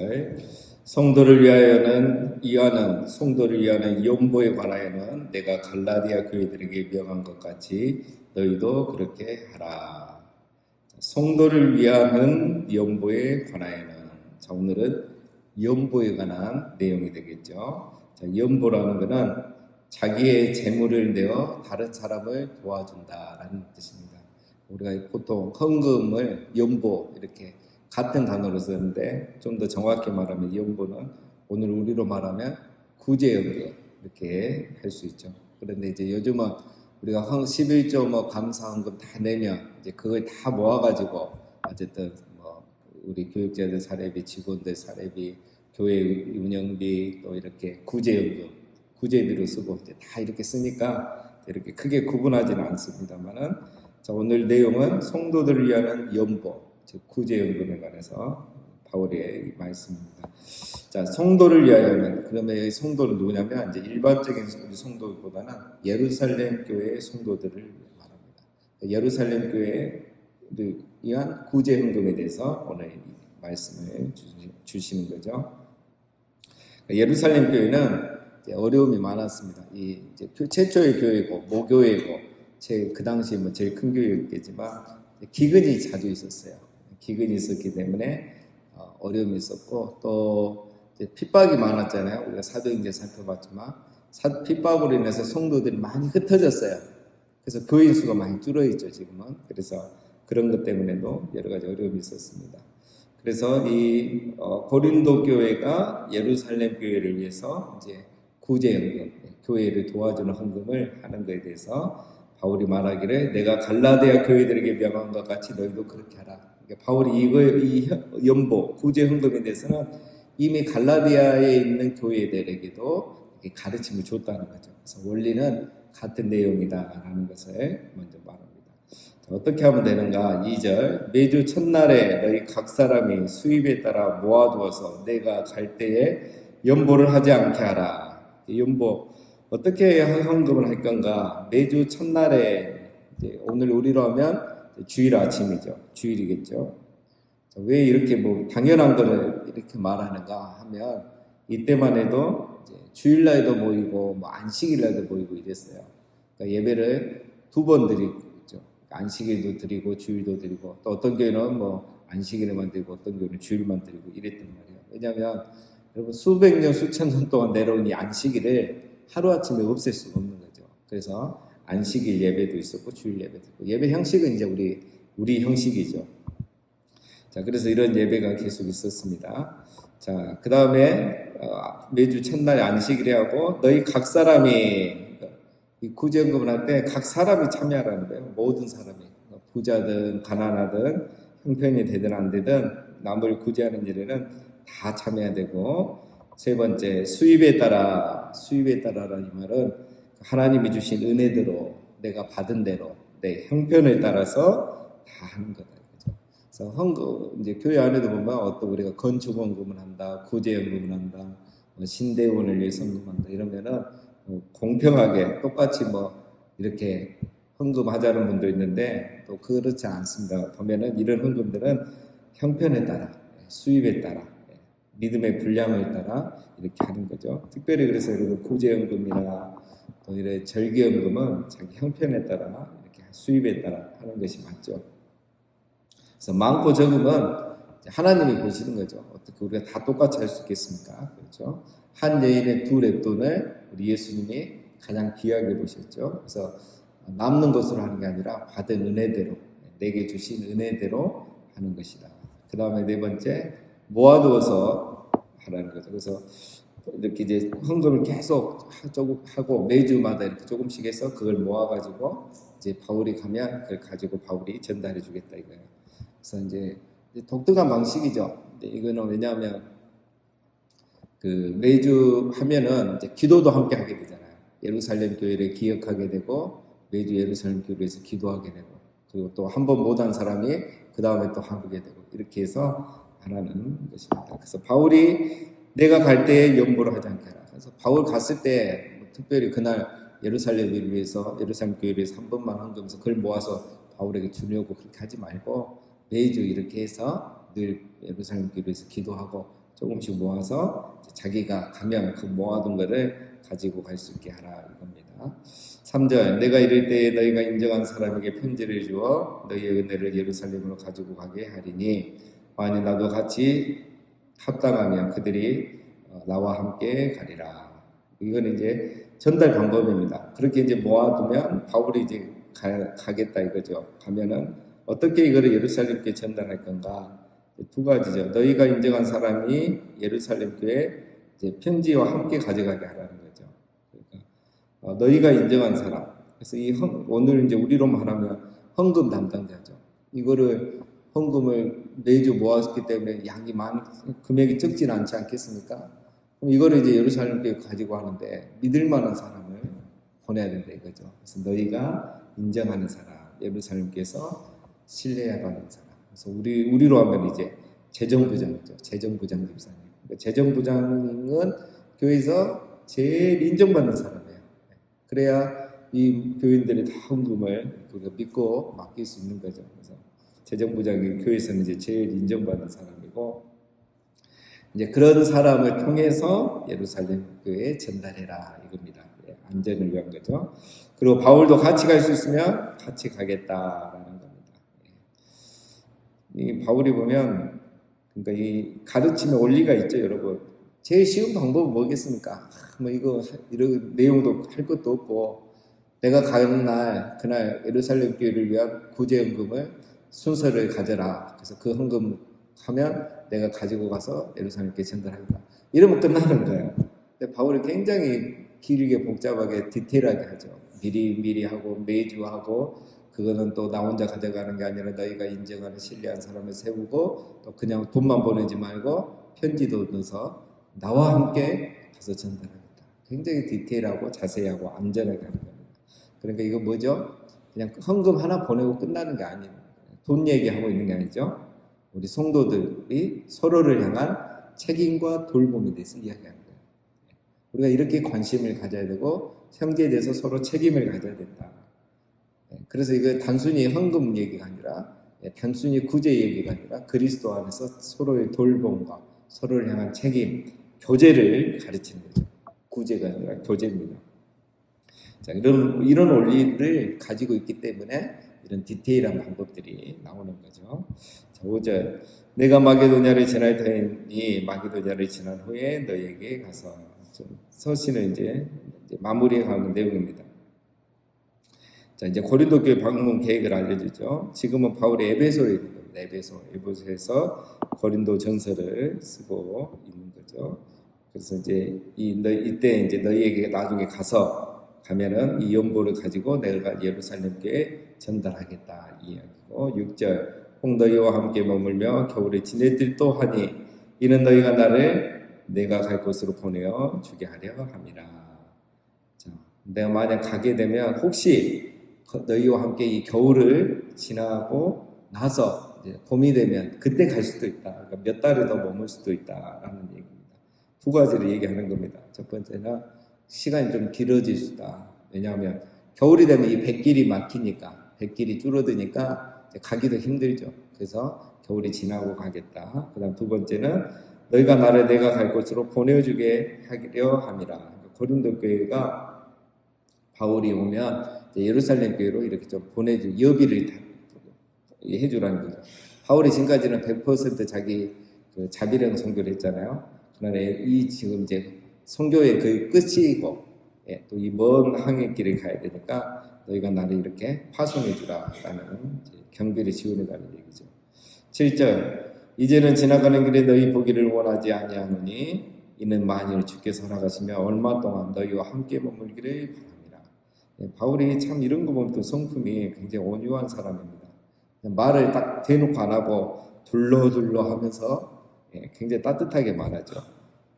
20절 성도를 위하는 성도를 위하는 연보에 관하여는 내가 갈라디아 교회들에게 명한 것 같이 너희도 그렇게 하라. 성도를 위하는 연보에 관하여는, 자, 오늘은 연보에 관한 내용이 되겠죠. 자, 연보라는 것은 자기의 재물을 내어 다른 사람을 도와준다라는 뜻입니다. 우리가 보통 헌금을 연보 이렇게 같은 단어로 쓰는데, 좀 더 정확히 말하면 연보는 오늘 우리로 말하면 구제연금 이렇게 할 수 있죠. 그런데 이제 요즘은 우리가 11조 뭐 감사헌금 다 내면 이제 그걸 다 모아가지고 어쨌든 뭐 우리 교육자들 사례비, 직원들 사례비, 교회 운영비, 또 이렇게 구제연금, 구제비로 쓰고 이제 다 이렇게 쓰니까 이렇게 크게 구분하지는 않습니다만은, 자, 오늘 내용은 성도들을 위한 연보, 즉 구제연금에 관해서 바울의 말씀입니다. 자, 성도를 위하여는, 그러면 이 성도는 누구냐면 이제 일반적인 우리 성도보다는 예루살렘 교회의 성도들을 말합니다. 예루살렘 교회를 위한 구제헌금에 대해서 오늘 말씀을 주시는 거죠. 예루살렘 교회는 어려움이 많았습니다. 이 이제 최초의 교회고 모교회고 그 당시 뭐 제일 큰 교회였겠지만 기근이 자주 있었어요. 기근이 있었기 때문에 어려움이 있었고, 또 핍박이 많았잖아요. 우리가 사도행전 살펴봤지만 핍박으로 인해서 성도들이 많이 흩어졌어요. 그래서 교인 수가 많이 줄어있죠 지금은. 그래서 그런 것 때문에도 여러 가지 어려움이 있었습니다. 그래서 이 고린도 교회가 예루살렘 교회를 위해서 이제 구제헌금, 교회를 도와주는 헌금을 하는 것에 대해서 바울이 말하기를 내가 갈라디아 교회들에게 명한 것 같이 너희도 그렇게 하라. 그러니까 바울이 이 연보, 구제헌금에 대해서는 이미 갈라디아에 있는 교회들에게도 가르침을 줬다는 거죠. 그래서 원리는 같은 내용이다라는 것을 먼저 말합니다. 자, 어떻게 하면 되는가? 2절 매주 첫날에 너희 각 사람이 수입에 따라 모아두어서 내가 갈 때에 연보를 하지 않게 하라. 연보 어떻게 헌금을 할 건가? 매주 첫날에, 이제 오늘 우리로 하면 주일 아침이죠. 주일이겠죠. 왜 이렇게 뭐 당연한 거를 이렇게 말하는가 하면, 이때만 해도 이제 주일날도 모이고 뭐 안식일날도 모이고 이랬어요. 그러니까 예배를 두 번 드리고 있죠. 안식일도 드리고 주일도 드리고, 또 어떤 교회는 뭐 안식일에만 드리고 어떤 교회는 주일만 드리고 이랬단 말이에요. 왜냐하면 여러분 수백 년 수천 년 동안 내려온 이 안식일을 하루아침에 없앨 수가 없는 거죠. 그래서 안식일 예배도 있었고 주일 예배도 있고, 예배 형식은 이제 우리 형식이죠. 자, 그래서 이런 예배가 계속 있었습니다. 자, 그 다음에 매주 첫날 안식일에 하고 너희 각 사람이, 이 구제헌금을 할 때 각 사람이 참여하라는 거예요. 모든 사람이, 부자든 가난하든 형편이 되든 안 되든 남을 구제하는 일에는 다 참여해야 되고, 세 번째 수입에 따라라는 이 말은 하나님이 주신 은혜대로, 내가 받은 대로 내 형편을 따라서 다 하는 거다. 그래서 헌금, 이제 교회 안에도 보면 어떤 우리가 건축헌금을 한다, 구제헌금을 한다, 신대원을 위해서 헌금한다 이러면은 공평하게 똑같이 뭐 이렇게 헌금하자는 분도 있는데, 또 그렇지 않습니다. 보면은 이런 헌금들은 형편에 따라, 수입에 따라, 믿음의 분량을 따라 이렇게 하는 거죠. 특별히 그래서 여러분 구제헌금이나 또 이런 절기헌금은 자기 형편에 따라, 이렇게 수입에 따라 하는 것이 맞죠. 그래서 많고 적음은 하나님이 보시는 거죠. 어떻게 우리가 다 똑같이 할 수 있겠습니까? 그렇죠? 한 여인의 두 렙돈을 우리 예수님이 가장 귀하게 보셨죠. 그래서 남는 것으로 하는 게 아니라 받은 은혜대로, 내게 주신 은혜대로 하는 것이다. 그 다음에 네 번째, 모아두어서 하라는 거죠. 그래서 이렇게 이제 헌금을 계속 하고 매주마다 이렇게 조금씩 해서 그걸 모아가지고 이제 바울이 가면 그걸 가지고 바울이 전달해 주겠다 이거예요. 그래서 이제 독특한 방식이죠. 이거는 왜냐하면 그 매주 하면은 이제 기도도 함께 하게 되잖아요. 예루살렘 교회를 기억하게 되고 매주 예루살렘 교회에서 기도하게 되고, 그리고 또 한 번 못한 사람이 그 다음에 또 하게 되고, 이렇게 해서 하라는 것입니다. 그래서 바울이 내가 갈 때에 연보를 하지 않게 하라. 그래서 바울 갔을 때 특별히 그날 예루살렘을 위해서, 예루살렘 교회를 위해서 한 번만 헌금해서 그걸 모아서 바울에게 주려고 그렇게 하지 말고 매주 이렇게 해서 늘 예루살렘 교회에서 기도하고 조금씩 모아서 자기가 가면 그 모아둔 거를 가지고 갈 수 있게 하라 이겁니다. 3절 내가 이를 때에 너희가 인정한 사람에게 편지를 주어 너희의 은혜를 예루살렘으로 가지고 가게 하리니 만일 나도 같이 합당하면 그들이 나와 함께 가리라. 이건 이제 전달 방법입니다. 그렇게 이제 모아두면 바울이 이제 가겠다 이거죠. 가면은 어떻게 이거를 예루살렘께 전달할 건가? 두 가지죠. 너희가 인정한 사람이 예루살렘 교회 이제 편지와 함께 가져가게 하라는 거죠. 그러니까 너희가 인정한 사람. 그래서 오늘 이제 우리로 말하면 헌금 담당자죠. 이거를 헌금을 매주 모았기 때문에 양이 금액이 적진 않지 않겠습니까? 그럼 이거를 이제 예루살렘 교회 가지고 하는데 믿을 만한 사람을 보내야 된다 이거죠. 그래서 너희가 인정하는 사람, 예루살렘 교회에서 신뢰받는 사람. 그래서 우리로 하면 이제 재정부장이죠. 재정부장 집사님. 그러니까 재정부장은 교회에서 제일 인정받는 사람이에요. 그래야 이 교인들이 다 헌금을 믿고 맡길 수 있는 거죠. 그래서 재정부장이 교회에서는 이제 제일 인정받는 사람이고, 이제 그런 사람을 통해서 예루살렘 교회에 전달해라 이겁니다. 안전을 위한 거죠. 그리고 바울도 같이 갈 수 있으면 같이 가겠다라는 겁니다. 이 바울이 보면 그러니까 이 가르침에 원리가 있죠, 여러분. 제일 쉬운 방법은 뭐겠습니까? 뭐 이런 내용도 할 것도 없고, 내가 가는 날 그날 예루살렘 교회를 위한 구제헌금을 순서를 가져라. 그래서 그 헌금 하면 내가 가지고 가서 예루살렘 교회 전달하겠다. 이러면 끝나는 거예요. 근데 바울이 굉장히 길게 복잡하게 디테일하게 하죠. 미리 하고 매주 하고, 그거는 또 나 혼자 가져가는 게 아니라 너희가 인정하는 신뢰한 사람을 세우고, 또 그냥 돈만 보내지 말고 편지도 넣어서 나와 함께 가서 전달하겠다. 굉장히 디테일하고 자세하고 안전하게 하는 겁니다. 그러니까 이거 뭐죠? 그냥 헌금 하나 보내고 끝나는 게 아니에요. 돈 얘기하고 있는 게 아니죠. 우리 성도들이 서로를 향한 책임과 돌봄에 대해서 이야기하는 거예요. 우리가 이렇게 관심을 가져야 되고 형제에 대해서 서로 책임을 가져야 된다. 그래서 이거 단순히 헌금 얘기가 아니라, 단순히 구제 얘기가 아니라 그리스도 안에서 서로의 돌봄과 서로를 향한 책임, 교제를 가르치는 거죠. 구제가 아니라 교제입니다. 자, 이런 원리를 가지고 있기 때문에 이런 디테일한 방법들이 나오는 거죠. 자, 5절 내가 마게도냐를 지날 터이니 마게도냐를 지난 후에 너에게 가서, 서신을 이제 마무리해 가는 내용입니다. 자, 이제 고린도 교회 방문 계획을 알려주죠. 지금은 바울이 에베소에 있는 겁니다. 에베소에서 고린도 전서를 쓰고 있는 거죠. 그래서 이제 이때 이제 너희에게 나중에 가면은 이 연보를 가지고 내가 예루살렘 교회에 전달하겠다 이 이야기고, 6절 혹 너희와 함께 머물며 겨울에 지낼 듯도 하니 이는 너희가 나를 내가 갈 곳으로 보내어 주게 하려 함이라. 자, 내가 만약 가게 되면 혹시 너희와 함께 이 겨울을 지나고 나서 이제 봄이 되면 그때 갈 수도 있다. 그러니까 몇 달을 더 머물 수도 있다라는 얘기입니다. 두 가지를 얘기하는 겁니다. 첫 번째는 시간이 좀 길어질 수다. 왜냐하면 겨울이 되면 이 백길이 막히니까, 백길이 줄어드니까 가기도 힘들죠. 그래서 겨울이 지나고 가겠다. 그 다음 두 번째는 너희가 나를 내가 갈 곳으로 보내주게 하려 함이라. 고린도 교회가 바울이 오면 예루살렘 교회로 이렇게 좀 여비를 해주라는 거죠. 바울이 지금까지는 100% 자기 그 자비령 선교를 했잖아요. 그러나 이 지금 이제 선교의 그 끝이고, 또 이 먼 항해길을 가야 되니까 너희가 나를 이렇게 파송해 주라라는 경비를 지원해 달라는 얘기죠. 7절 이제는 지나가는 길에 너희 보기를 원하지 아니하노니 이는 만일 주께서 허락하시면 얼마 동안 너희와 함께 머물기를 바랍니다. 바울이 참 이런 거 보면 또 성품이 굉장히 온유한 사람입니다. 말을 딱 대놓고 안 하고 둘러둘러 하면서 굉장히 따뜻하게 말하죠.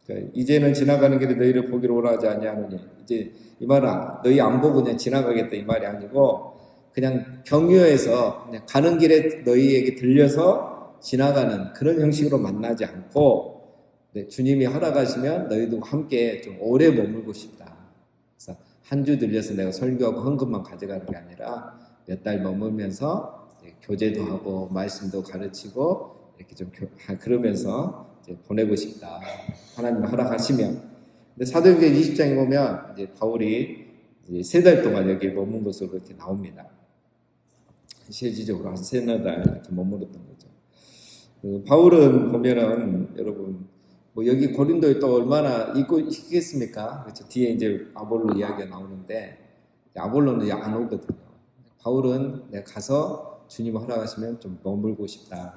그러니까 이제는 지나가는 길에 너희를 보기를 원하지 아니하노니, 이제 이 말은 너희 안 보고 그냥 지나가겠다 이 말이 아니고, 그냥 경유해서 그냥 가는 길에 너희에게 들려서 지나가는 그런 형식으로 만나지 않고, 주님이 허락하시면 너희도 함께 좀 오래 머물고 싶다. 그래서 한 주 들려서 내가 설교하고 헌금만 가져가는 게 아니라 몇 달 머물면서 교제도 하고 말씀도 가르치고 이렇게 좀 그러면서 이제 보내고 싶다. 하나님 허락하시면. 근데 사도행전 20장에 보면 이제 바울이 이제 3달 동안 여기에 머문 것으로 그렇게 나옵니다. 실질적으로 한 3-4달 이렇게 머물렀던 거죠. 바울은 보면은 여러분 뭐 여기 고린도에 또 얼마나 있겠습니까? 그렇죠. 뒤에 이제 아볼로 이야기가 나오는데 아볼로는 안 오거든요. 바울은 내가 가서 주님 허락하시면 좀 머물고 싶다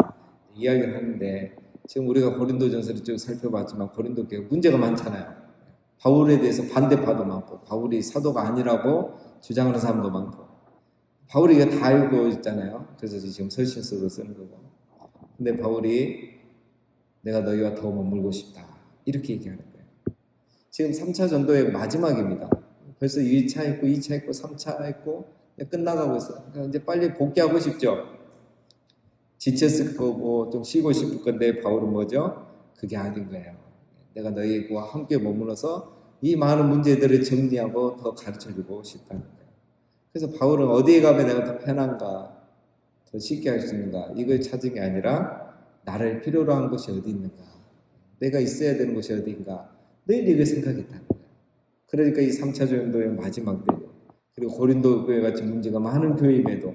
이야기를 하는데 지금 우리가 고린도전서를 쭉 살펴봤지만 고린도 교회 문제가 많잖아요. 바울에 대해서 반대파도 많고 바울이 사도가 아니라고 주장하는 사람도 많고 바울이 이거 다 알고 있잖아요. 그래서 지금 서신서로 쓰는 거고. 근데 바울이 내가 너희와 더 머물고 싶다 이렇게 얘기하는 거예요. 지금 3차 전도의 마지막입니다. 벌써 1차 했고 2차 했고 3차 했고 끝나가고 있어요. 그러니까 이제 빨리 복귀하고 싶죠. 지쳤을 거고 좀 쉬고 싶을 건데 바울은 뭐죠? 그게 아닌 거예요. 내가 너희와 함께 머물러서 이 많은 문제들을 정리하고 더 가르쳐주고 싶다는 거예요. 그래서 바울은 어디에 가면 내가 더 편한가, 더 쉽게 할 수 있는가 이걸 찾은 게 아니라 나를 필요로 한 곳이 어디 있는가, 내가 있어야 되는 곳이 어디인가 늘 이걸 생각했다는 거예요. 그러니까 이 3차 전도의 마지막 때도 그리고 고린도 교회 같은 문제가 많은 교회임에도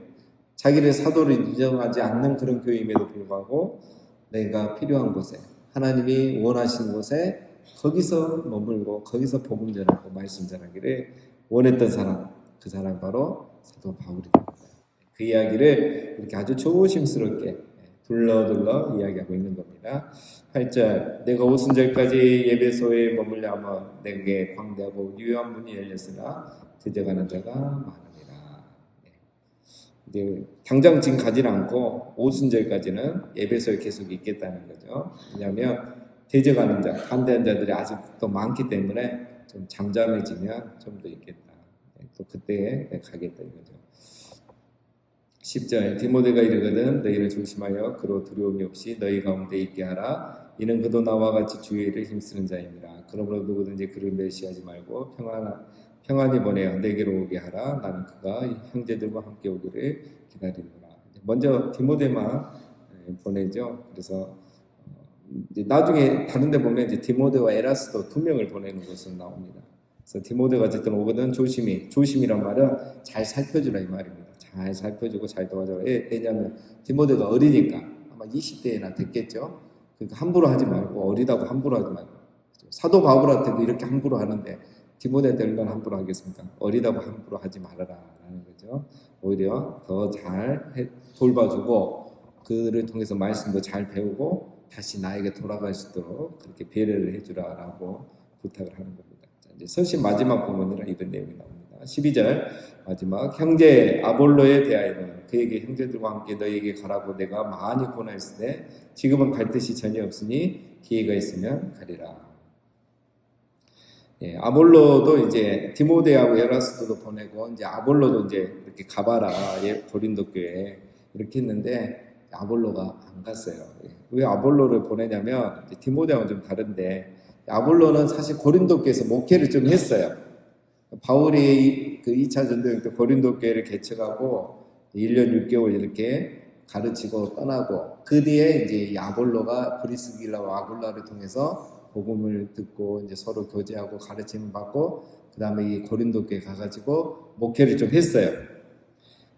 자기를 사도로 인정하지 않는 그런 교회임에도 불구하고 내가 필요한 곳에 하나님이 원하시는 곳에 거기서 머물고 거기서 복음 전하고 말씀 전하기를 원했던 사람, 그 사람 바로 사도 바울이다. 그 이야기를 이렇게 아주 조심스럽게 둘러둘러 이야기하고 있는 겁니다. 8절 내가 오순절까지 예배소에 머물려 하면 내게 광대하고 유효한 문이 열렸으나 드져가는 자가 많으니라. 이제 당장 지금 가지는 않고 오순절까지는 예배소에 계속 있겠다는 거죠. 왜냐하면 대적하는 자, 반대한 자들이 아직도 많기 때문에 좀 잠잠해지면 좀 더 있겠다. 또 그때에 가겠다 이거죠. 10절 디모데가 이르거든 너희를 조심하여 그로 두려움이 없이 너희 가운데 있게 하라. 이는 그도 나와 같이 주의 일을 힘쓰는 자입니다. 그러므로 누구든지 그를 멸시하지 말고 평안히 보내어 내게로 오게 하라. 나는 그가 형제들과 함께 오기를 기다리노라. 먼저 디모데만 보내죠. 그래서 이제 나중에 다른 데 보면 이제 디모데와 에라스도 2명을 보내는 것으로 나옵니다. 그래서 디모데가 어쨌든 오거든 조심이란 말은 잘 살펴주라 이 말입니다. 잘 살펴주고 잘 도와줘라. 왜냐하면 디모데가 어리니까 아마 20대나 됐겠죠. 그러니까 함부로 하지 말고 어리다고 함부로 하지 말고 사도 바울한테도 이렇게 함부로 하는데 디모데한테 얼마나 함부로 하겠습니까? 어리다고 함부로 하지 말아라라는 거죠. 오히려 더 잘 돌봐주고 그를 통해서 말씀도 잘 배우고 다시 나에게 돌아갈 수 있도록 그렇게 배려를 해주라라고 부탁을 하는 겁니다. 자, 이제 서신 마지막 부분이라 이런 내용이 나옵니다. 12절 마지막 형제 아볼로에 대하여는 그에게 형제들과 함께 너희에게 가라고 내가 많이 권하였으되 지금은 갈 뜻이 전혀 없으니 기회가 있으면 가리라. 예, 아볼로도 이제 디모데하고 에라스도도 보내고 이제 아볼로도 이제 이렇게 가봐라 고린도 교회 이렇게 했는데 아볼로가 안 갔어요. 왜 아볼로를 보내냐면 디모데하고는 좀 다른데 아볼로는 사실 고린도 교회에서 목회를 좀 했어요. 바울이 그 2차 전도행 때 고린도 교회를 개척하고 1년 6개월 이렇게 가르치고 떠나고 그 뒤에 이제 아볼로가 브리스길라와 아굴라를 통해서 복음을 듣고 이제 서로 교제하고 가르침을 받고 그 다음에 이 고린도 교회 가가지고 목회를 좀 했어요.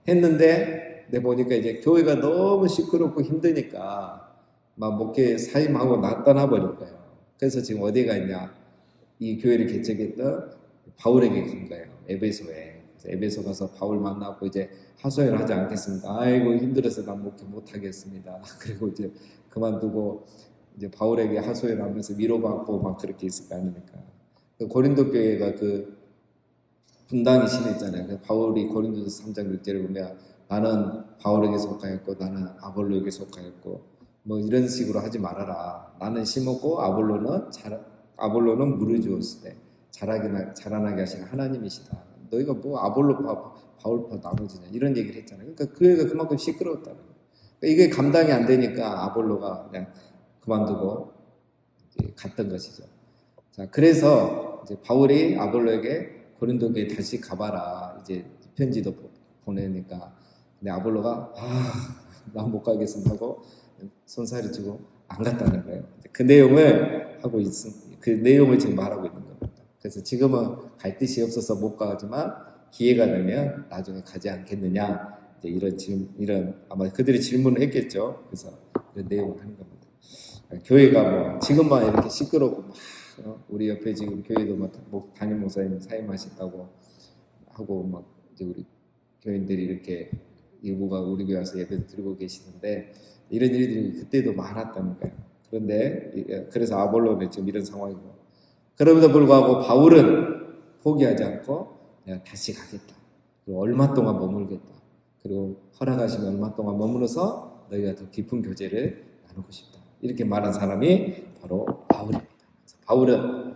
했는데 내 보니까 이제 교회가 너무 시끄럽고 힘드니까 막 목회 사임하고 떠나버린 거예요. 그래서 지금 어디에 가 있냐? 이 교회를 개척했던 바울에게 간 거예요. 에베소에. 그래서 에베소 가서 바울 만나고 이제 하소연을 하지 않겠습니까? 아이고 힘들어서 난 목회 못 하겠습니다. 그리고 이제 그만두고 이제 바울에게 하소연하면서 위로받고 막 그렇게 있을 거 아닙니까? 그 고린도 교회가 그 분당이 심했잖아요. 바울이 고린도서 3장 6절에 보면 나는 바울에게 속하였고 나는 아볼로에게 속하였고 뭐 이런 식으로 하지 말아라. 나는 심었고 아볼로는 물을 주었을 때 자라나게 하시는 하나님이시다. 너희가 뭐 아볼로파 바울파 나머지냐 이런 얘기를 했잖아요. 그러니까 그 애가 그만큼 시끄러웠다는 거예요. 그러니까 이게 감당이 안 되니까 아볼로가 그냥 그만두고 이제 갔던 것이죠. 자, 그래서 이제 바울이 아볼로에게 고린도 교회 다시 가봐라. 이제 편지도 보내니까 근데 아볼로가 난 못 가겠습니다 하고 손살이 치고 안 갔다는 거예요. 그 내용을 하고 그 내용을 지금 말하고 있는 겁니다. 그래서 지금은 갈 뜻이 없어서 못 가지만 기회가 되면 나중에 가지 않겠느냐. 이제 이런 아마 그들이 질문을 했겠죠. 그래서 그런 내용을 하는 겁니다. 교회가 뭐 지금만 이렇게 시끄럽고 막 우리 옆에 지금 교회도 막 담임 목사님 사임하셨다고 하고 막 이제 우리 교인들이 이렇게 일부가 우리 교회 와서 예배를 드리고 계시는데 이런 일들이 그때도 많았다는 거예요. 그런데 그래서 아볼로는 지금 이런 상황이고 그럼에도 불구하고 바울은 포기하지 않고 내가 다시 가겠다. 그리고 얼마 동안 머물겠다. 그리고 허락하시면 얼마 동안 머물러서 너희가 더 깊은 교제를 나누고 싶다. 이렇게 말한 사람이 바로 바울입니다. 바울은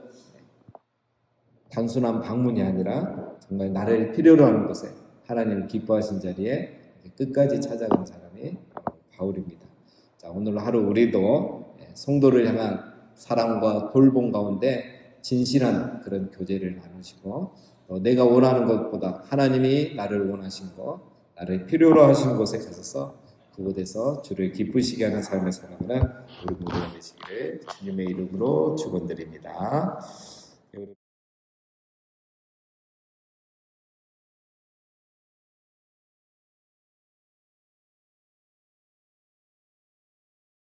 단순한 방문이 아니라 정말 나를 필요로 하는 곳에 하나님 기뻐하신 자리에 끝까지 찾아간 사람이 바울입니다. 자, 오늘 하루 우리도 성도를 향한 사랑과 돌봄 가운데 진실한 그런 교제를 나누시고 내가 원하는 것보다 하나님이 나를 원하신 것, 나를 필요로 하신 곳에 가셔서 그곳에서 주를 기쁘시게 하는 삶을 살아가는 우리 모두가 되시기를 주님의 이름으로 축원드립니다.